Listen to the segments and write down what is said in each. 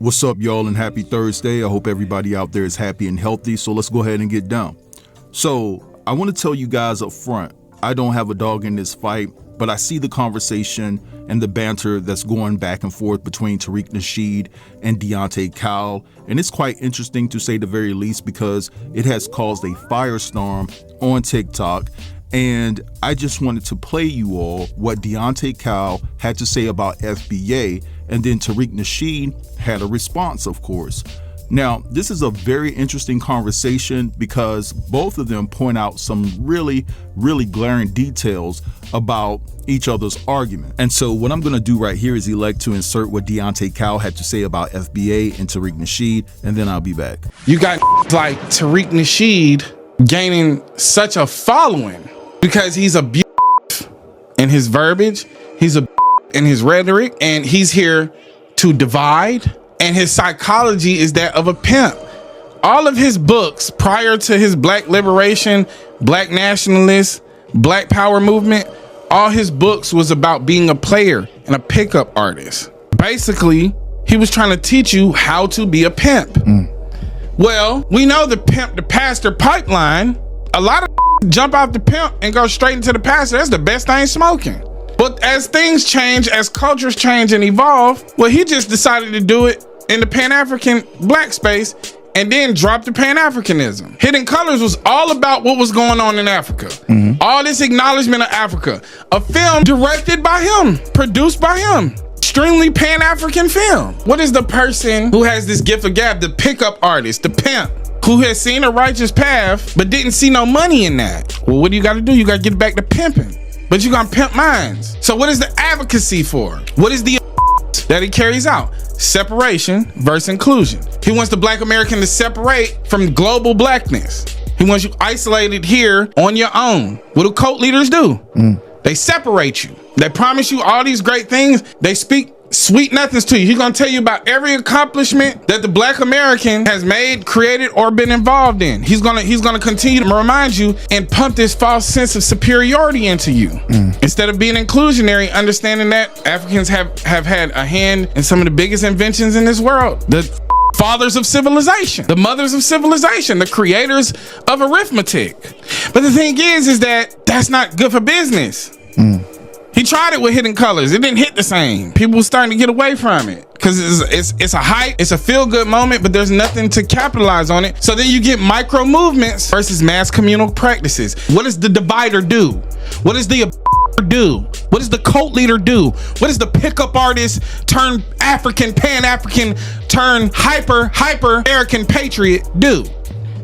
What's up, y'all, and happy Thursday. I hope everybody out there is happy and healthy, so let's go ahead and get down. So I want to tell you guys up front, I don't have a dog in this fight, but I see the conversation and the banter that's going back and forth between Tariq Nasheed and Deante Kyle, and it's quite interesting to say the very least because it has caused a firestorm on TikTok. And I just wanted to play you all what Deontay Cal had to say about FBA, and then Tariq Nasheed had a response, of course. Now, this is a very interesting conversation because both of them point out some really glaring details about each other's argument. And so what I'm going to do right here is elect to insert what Deontay Cal had to say about FBA and Tariq Nasheed, and then I'll be back. You got like Tariq Nasheed gaining such a following because he's a in his verbiage, he's a in his rhetoric, and he's here to divide. And his psychology is that of a pimp. All of his books prior to his black liberation, black nationalist, black power movement, all his books was about being a player and a pickup artist. Basically, he was trying to teach you how to be a pimp. Well, we know the pimp to pastor pipeline. A lot of jump out the pimp and go straight into the pastor. That's the best thing smoking. But as things change, as cultures change and evolve, well, he just decided to do it in the Pan-African black space and then dropped the Pan-Africanism. Hidden Colors was all about what was going on in Africa. All this acknowledgement of Africa. A film directed by him, produced by him. Extremely Pan-African film. What is the person who has this gift of gab, the pickup artist, the pimp, who has seen a righteous path but didn't see no money in that? Well, what do you got to do? You got to get back to pimping. But you gonna pimp minds. So what is the advocacy for? What is the that he carries out? Separation versus inclusion. He wants the black American to separate from global blackness. He wants you isolated here on your own. What do cult leaders do? They separate you. They promise you all these great things. They speak sweet nothings to you. He's gonna tell you about every accomplishment that the black American has made, created, or been involved in. He's gonna continue to remind you and pump this false sense of superiority into you. Instead of being inclusionary, understanding that Africans have had a hand in some of the biggest inventions in this world. The fathers of civilization, the mothers of civilization, the creators of arithmetic. But the thing is that that's not good for business. He tried it with Hidden Colors. It didn't hit the same. People were starting to get away from it because it's a hype, it's a feel-good moment, but there's nothing to capitalize on it. So then you get micro movements versus mass communal practices. What does the divider do? What does the do? What does the cult leader do? What does the pickup artist turn African, Pan-African, turn hyper American patriot do?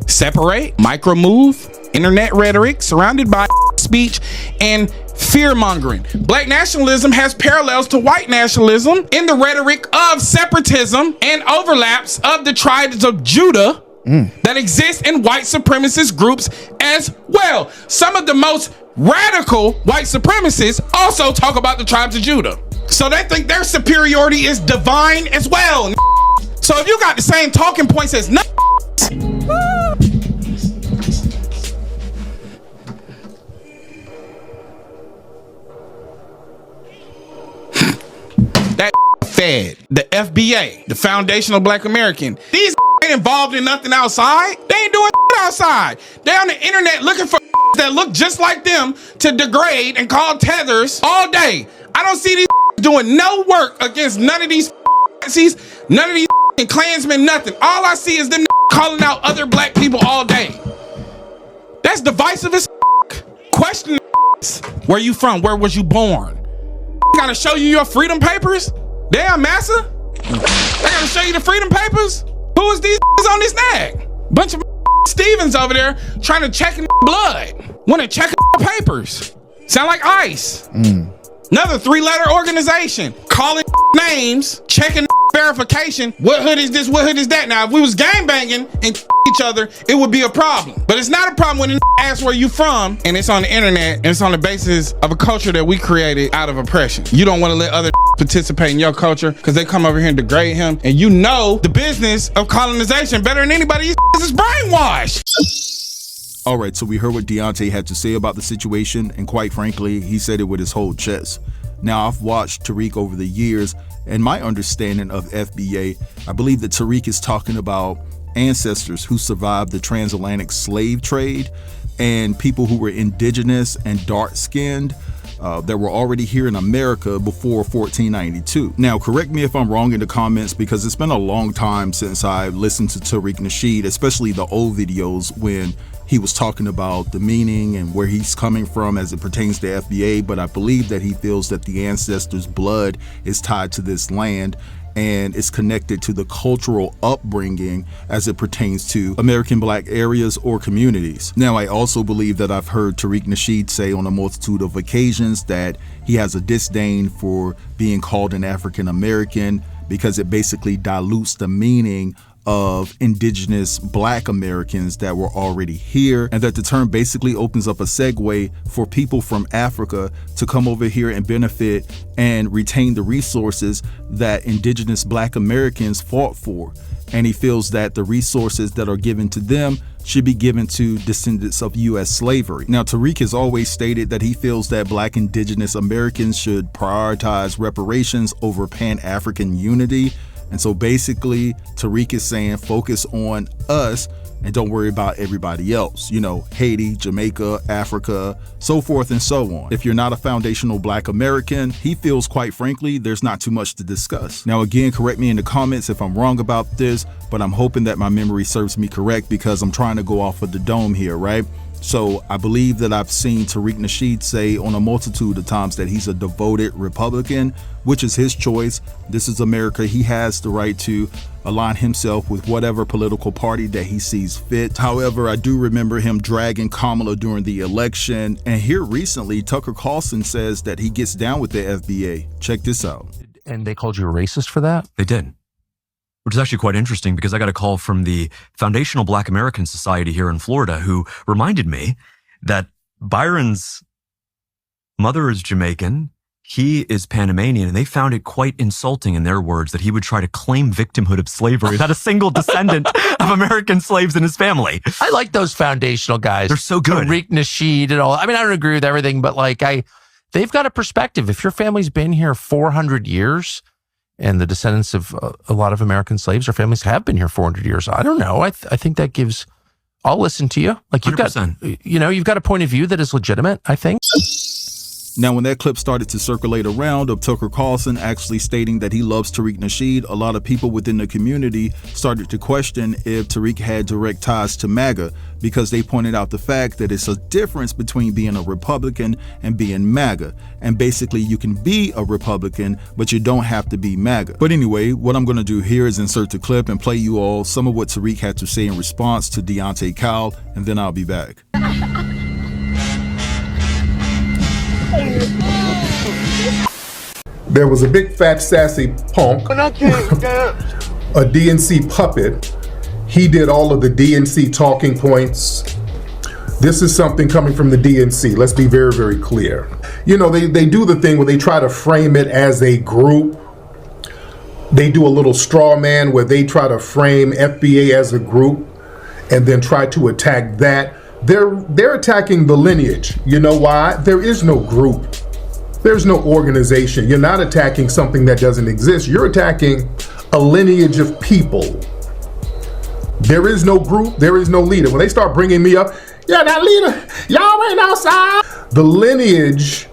Separate, micro move, internet rhetoric surrounded by speech and fear-mongering. Black nationalism has parallels to white nationalism in the rhetoric of separatism and overlaps of the tribes of Judah that exist in white supremacist groups as well. Some of the most radical white supremacists also talk about the tribes of Judah. So they think their superiority is divine as well. So if you got the same talking points as that Fed, the FBA, the Foundational Black American, these ain't involved in nothing outside. They ain't doing outside. They on the internet looking for that look just like them to degrade and call tethers all day. I don't see these doing no work against none of these none of these Klansmen, nothing. All I see is them calling out other black people all day. That's divisive as question. Where you from? Where was you born? Gotta show you your freedom papers? Damn, massa. I gotta show you the freedom papers? Who is these on this neck? Bunch of Stevens over there trying to check blood. Wanna check papers. Sound like ICE. Another 3-letter organization. Calling names, checking verification. What hood is this? What hood is that? Now, if we was gangbanging and each other, it would be a problem. But it's not a problem when the asks where you from and it's on the internet and it's on the basis of a culture that we created out of oppression. You don't want to let other participate in your culture because they come over here and degrade him. And you know the business of colonization better than anybody. These is brainwashed. All right, so we heard what Deontay had to say about the situation, and quite frankly, he said it with his whole chest. Now, I've watched Tariq over the years, and my understanding of FBA, I believe that Tariq is talking about ancestors who survived the transatlantic slave trade and people who were indigenous and dark-skinned that were already here in America before 1492. Now, correct me if I'm wrong in the comments, because it's been a long time since I listened to Tariq Nasheed, especially the old videos when he was talking about the meaning and where he's coming from as it pertains to FBA, but I believe that he feels that the ancestors' blood is tied to this land and it's connected to the cultural upbringing as it pertains to American Black areas or communities. Now, I also believe that I've heard Tariq Nasheed say on a multitude of occasions that he has a disdain for being called an African American because it basically dilutes the meaning of indigenous Black Americans that were already here, and that the term basically opens up a segue for people from Africa to come over here and benefit and retain the resources that indigenous Black Americans fought for. And he feels that the resources that are given to them should be given to descendants of U.S. slavery. Now, Tariq has always stated that he feels that Black indigenous Americans should prioritize reparations over Pan-African unity. And so basically, Tariq is saying focus on us and don't worry about everybody else, you know, Haiti, Jamaica, Africa, so forth and so on. If you're not a foundational Black American, he feels, quite frankly, there's not too much to discuss. Now, again, correct me in the comments if I'm wrong about this, but I'm hoping that my memory serves me correct because I'm trying to go off of the dome here, right? So I believe that I've seen Tariq Nasheed say on a multitude of times that he's a devoted Republican, which is his choice. This is America. He has the right to align himself with whatever political party that he sees fit. However, I do remember him dragging Kamala during the election. And here recently, Tucker Carlson says that he gets down with the FBA. Check this out. And they called you a racist for that? They did. Which is actually quite interesting because I got a call from the Foundational Black American Society here in Florida who reminded me that Byron's mother is Jamaican, he is Panamanian, and they found it quite insulting in their words that he would try to claim victimhood of slavery, not a single descendant of American slaves in his family. I like those foundational guys. They're so good. Tariq Nasheed and all. I mean, I don't agree with everything, but like they've got a perspective. If your family's been here 400 years, and the descendants of a lot of American slaves or families have been here 400 years. I don't know. I think that gives, I'll listen to you. Like you've 100%. You've got a point of view that is legitimate, I think. Now, when that clip started to circulate around of Tucker Carlson actually stating that he loves Tariq Nasheed, a lot of people within the community started to question if Tariq had direct ties to MAGA because they pointed out the fact that it's a difference between being a Republican and being MAGA. And basically, you can be a Republican, but you don't have to be MAGA. But anyway, what I'm going to do here is insert the clip and play you all some of what Tariq had to say in response to Deante Kyle, and then I'll be back. There was a big fat sassy punk, a DNC puppet. He did all of the DNC talking points. This is something coming from the DNC. Let's be very, very clear. You know, they do the thing where they try to frame it as a group. They do a little straw man where they try to frame FBA as a group and then try to attack that. They're attacking the lineage. You know why? There is no group. There's no organization. You're not attacking something that doesn't exist. You're attacking a lineage of people. There is no group. There is no leader. When they start bringing me up, yeah, that leader, y'all ain't outside. The lineage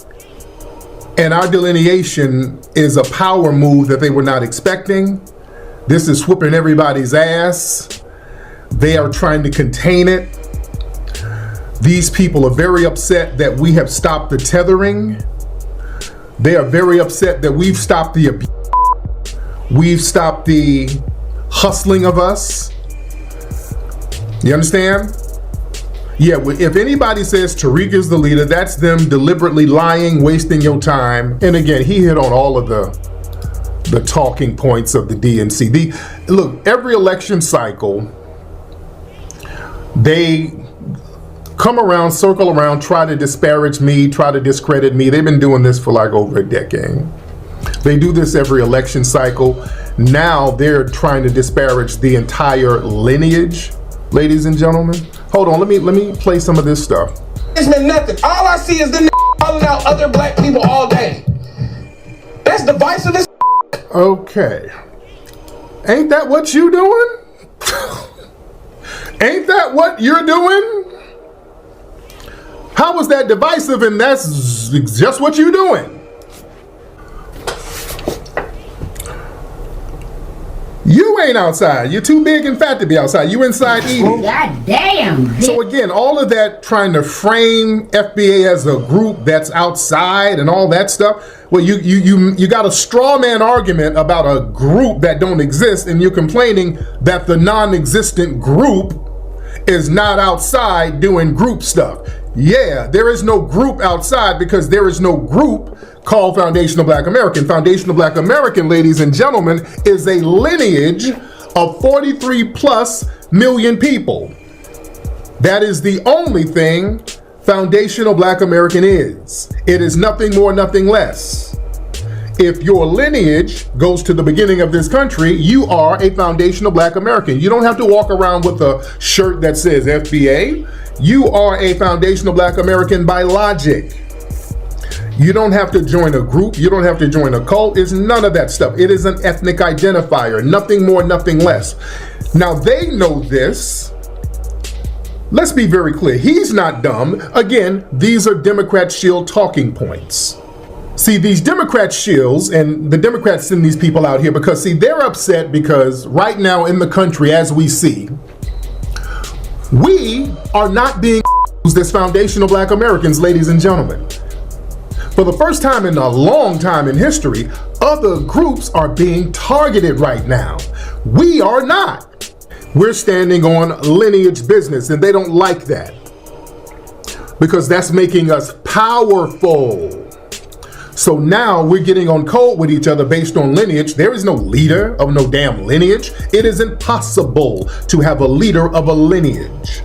and our delineation is a power move that they were not expecting. This is whooping everybody's ass. They are trying to contain it. These people are very upset that we have stopped the tethering. They are very upset that we've stopped the abuse. We've stopped the hustling of us. You understand? Yeah, if anybody says Tariq is the leader, that's them deliberately lying, wasting your time. And again, he hit on all of the talking points of the DNC. Look, every election cycle, they come around, circle around, try to disparage me, try to discredit me. They've been doing this for like over a decade. They do this every election cycle. Now they're trying to disparage the entire lineage, ladies and gentlemen. Hold on, let me play some of this stuff. It's been nothing. All I see is the calling out other black people all day. That's divisive as Okay. Ain't that what you doing? Ain't that what you're doing? How is that divisive and that's just what you're doing? You ain't outside. You're too big and fat to be outside. You inside eating. God damn. So again, all of that trying to frame FBA as a group that's outside and all that stuff. Well, you got a straw man argument about a group that don't exist, and you're complaining that the non-existent group is not outside doing group stuff. Yeah, there is no group outside because there is no group called Foundational Black American. Foundational Black American, ladies and gentlemen, is a lineage of 43 plus million people. That is the only thing Foundational Black American is. It is nothing more, nothing less. If your lineage goes to the beginning of this country, you are a Foundational Black American. You don't have to walk around with a shirt that says FBA. You are a Foundational Black American by logic. You don't have to join a group. You don't have to join a cult. It's none of that stuff. It is an ethnic identifier. Nothing more, nothing less. Now, they know this. Let's be very clear. He's not dumb. Again, these are Democrat shield talking points. See, these Democrat shills, and the Democrats send these people out here because, see, they're upset because right now in the country, as we see, we are not being used as Foundational Black Americans, ladies and gentlemen. For the first time in a long time in history, other groups are being targeted right now. We are not. We're standing on lineage business, and they don't like that because that's making us powerful. So now we're getting on code with each other based on lineage. There is no leader of no damn lineage. It is impossible to have a leader of a lineage.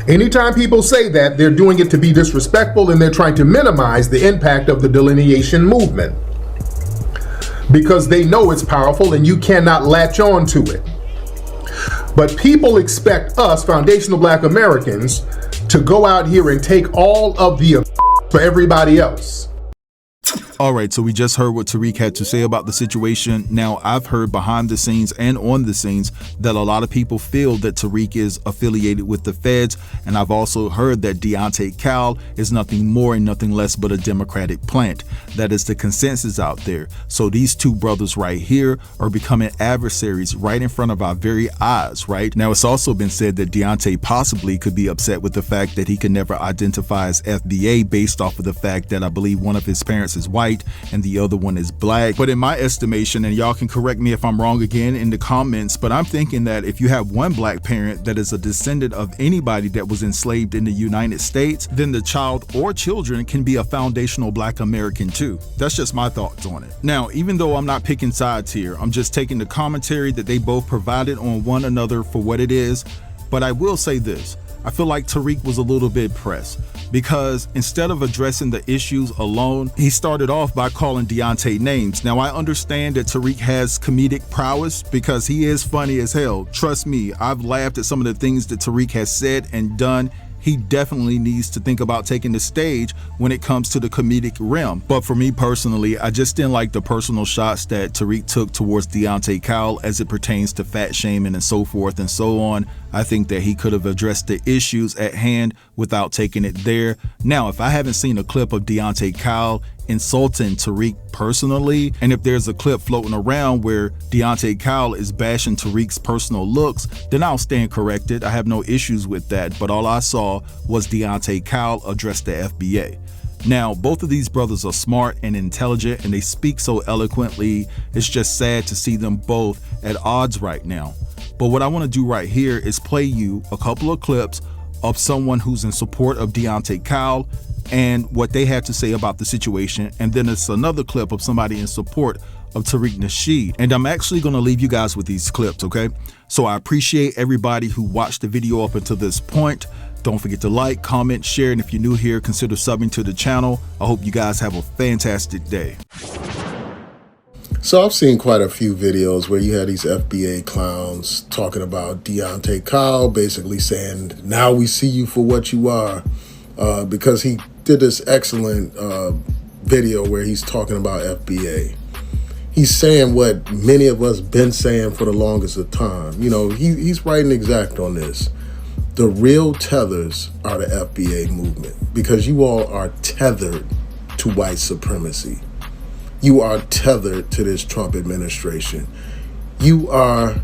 Anytime people say that, they're doing it to be disrespectful and they're trying to minimize the impact of the delineation movement because they know it's powerful and you cannot latch on to it. But people expect us, Foundational Black Americans, to go out here and take all of the for everybody else. All right, so we just heard what Tariq had to say about the situation. Now, I've heard behind the scenes and on the scenes that a lot of people feel that Tariq is affiliated with the feds, and I've also heard that Deante Cal is nothing more and nothing less but a Democratic plant. That is the consensus out there. So these two brothers right here are becoming adversaries right in front of our very eyes, right? Now, it's also been said that Deante possibly could be upset with the fact that he can never identify as FBA based off of the fact that I believe one of his parents is white and the other one is black. But in my estimation, and y'all can correct me if I'm wrong again in the comments, but I'm thinking that if you have one black parent that is a descendant of anybody that was enslaved in the United States, then the child or children can be a Foundational Black American too. That's just my thoughts on it. Now, even though I'm not picking sides here, I'm just taking the commentary that they both provided on one another for what it is. But I will say this. I feel like Tariq was a little bit pressed because instead of addressing the issues alone, he started off by calling Deante names. Now, I understand that Tariq has comedic prowess because he is funny as hell. Trust me, I've laughed at some of the things that Tariq has said and done. He definitely needs to think about taking the stage when it comes to the comedic realm. But for me personally, I just didn't like the personal shots that Tariq took towards Deante Kyle as it pertains to fat shaming and so forth and so on. I think that he could have addressed the issues at hand without taking it there. Now, if I haven't seen a clip of Deante Kyle insulting Tariq personally, and if there's a clip floating around where Deante Kyle is bashing Tariq's personal looks, then I'll stand corrected. I have no issues with that, but all I saw was Deante Kyle address the FBA. Now, both of these brothers are smart and intelligent and they speak so eloquently. It's just sad to see them both at odds right now. But what I want to do right here is play you a couple of clips of someone who's in support of Deante Kyle and what they had to say about the situation, and then it's another clip of somebody in support of Tariq Nasheed. And I'm actually going to leave you guys with these clips, okay? So I appreciate everybody who watched the video up until this point. Don't forget to like, comment, share, and if you're new here, consider subbing to the channel. I hope you guys have a fantastic day. So I've seen quite a few videos where you had these FBA clowns talking about Deante Kyle, basically saying, now we see you for what you are, because he did this excellent video where he's talking about FBA. He's saying what many of us been saying for the longest of time. You know, he's writing exact on this. The real tethers are the FBA movement, because you all are tethered to white supremacy. You are tethered to this Trump administration. You are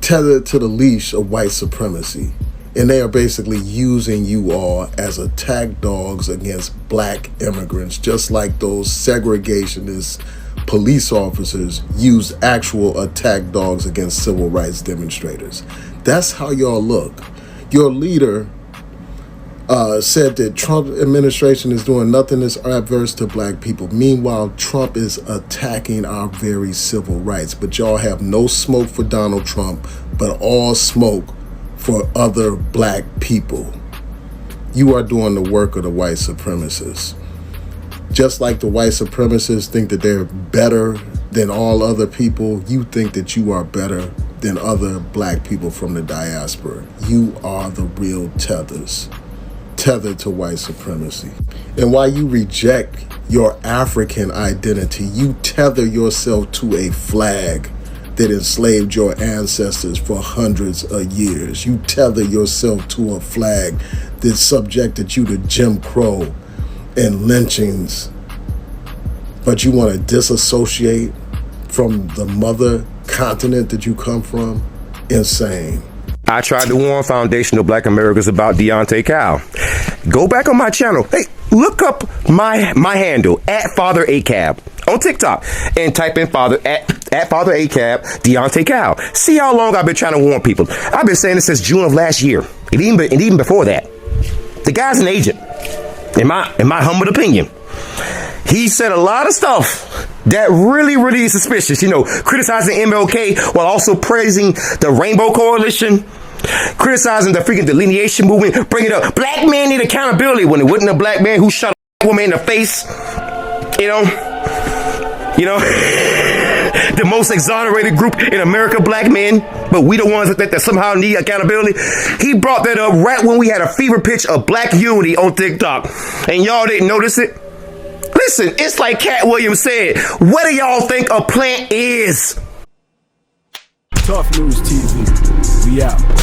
tethered to the leash of white supremacy. And they are basically using you all as attack dogs against black immigrants, just like those segregationist police officers use actual attack dogs against civil rights demonstrators. That's how y'all look. Your leader said that Trump administration is doing nothing that's adverse to black people. Meanwhile, Trump is attacking our very civil rights. But y'all have no smoke for Donald Trump, but all smoke for other black people. You are doing the work of the white supremacists. Just like the white supremacists think that they're better than all other people, you think that you are better than other black people from the diaspora. You are the real tethers, tethered to white supremacy. And while you reject your African identity, you tether yourself to a flag that enslaved your ancestors for hundreds of years. You tether yourself to a flag that subjected you to Jim Crow and lynchings, but you want to disassociate from the mother continent that you come from? Insane. I tried to warn foundational black Americans about Deante Kyle. Go back on my channel. Hey, look up my handle at Father ACAB on TikTok and type in Father at Father ACAB Deante Cal. See how long I've been trying to warn people. I've been saying this since June of last year, and even before that. The guy's an agent, in my humble opinion. He said a lot of stuff that really is suspicious. You know, criticizing MLK while also praising the Rainbow Coalition, criticizing the freaking delineation movement, bringing up black men need accountability when it wasn't a black man who shot a black woman in the face. You know, the most exonerated group in America, black men, but we the ones that somehow need accountability. He brought that up right when we had a fever pitch of black unity on TikTok, and y'all didn't notice it. Listen, it's like Cat Williams said, what do y'all think a plant is? Tough News TV, we out.